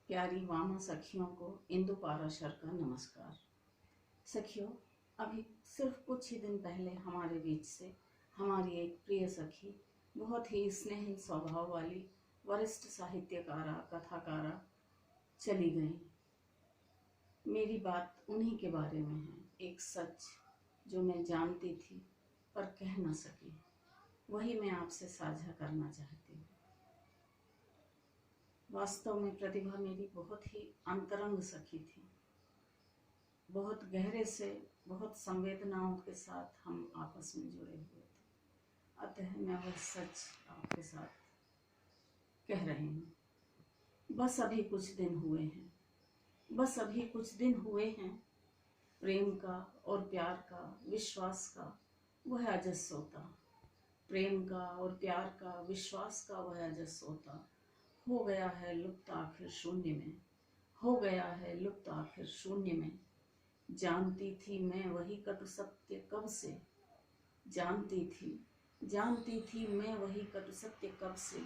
प्यारी वामा सखियों को इंदु पाराशर का नमस्कार। सखियों, अभी सिर्फ कुछ ही दिन पहले हमारे बीच से हमारी एक प्रिय सखी, बहुत ही स्नेही स्वभाव वाली वरिष्ठ साहित्यकारा कथाकारा चली गई। मेरी बात उन्हीं के बारे में है। एक सच जो मैं जानती थी पर कह न सकी, वही मैं आपसे साझा करना चाहती हूँ। वास्तव में प्रतिभा मेरी बहुत ही अंतरंग सखी थी। बहुत गहरे से, बहुत संवेदनाओं के साथ हम आपस में जुड़े हुए थे। अतः मैं वह सच आपके साथ कह रही हूँ। बस अभी कुछ दिन हुए हैं, बस अभी कुछ दिन हुए हैं। प्रेम का और प्यार का, विश्वास का वह अजस सोता, प्रेम का और प्यार का, विश्वास का वह अजस सोता हो गया है लुप्त आखिर शून्य में, हो गया है लुप्त आखिर शून्य में। जानती थी मैं वही कटु सत्य कब से, जानती थी मैं वही कटु सत्य कब से।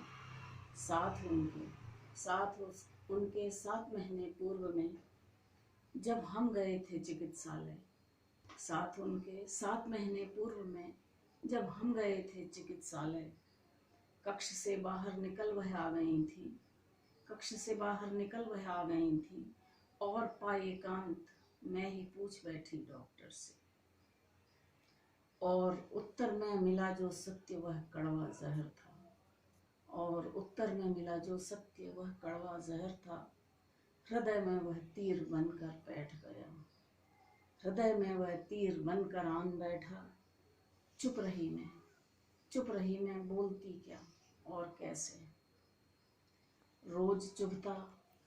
साथ उनके 7 महीने पूर्व में जब हम गए थे चिकित्सालय, साथ उनके 7 महीने पूर्व में जब हम गए थे चिकित्सालय। कक्ष से बाहर निकल वह आ गई थी, कक्ष से बाहर निकल वह आ गई थी और पाए एकांत मैं ही पूछ बैठी डॉक्टर से। और उत्तर में मिला जो सत्य वह कड़वा जहर था, और उत्तर में मिला जो सत्य वह कड़वा जहर था। हृदय में वह तीर बनकर बैठ गया, हृदय में वह तीर बनकर आन बैठा। चुप रही मैं बोलती क्या और कैसे। रोज चुभता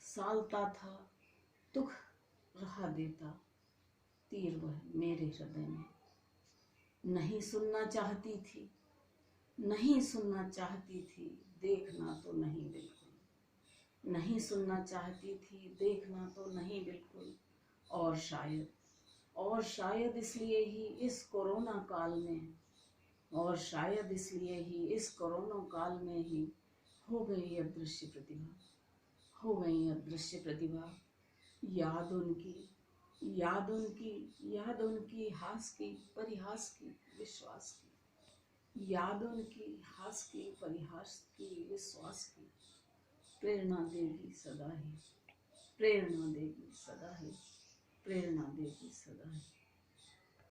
सालता था, दुख रहा देता तीर वह मेरे हृदय में। नहीं सुनना चाहती थी, नहीं सुनना चाहती थी, देखना तो नहीं बिल्कुल, नहीं सुनना चाहती थी, देखना तो नहीं बिल्कुल। और शायद इसलिए ही इस कोरोना काल में, और शायद इसलिए ही इस कोरोना काल में ही हो गई अदृश्य प्रतिभा, हो गई अदृश्य प्रतिभा। याद उनकी हास की, परिहास की, विश्वास की। याद उनकी हास की, परिहास की, विश्वास की। प्रेरणा देगी सदा ही, प्रेरणा देगी सदा ही, प्रेरणा देगी सदा ही।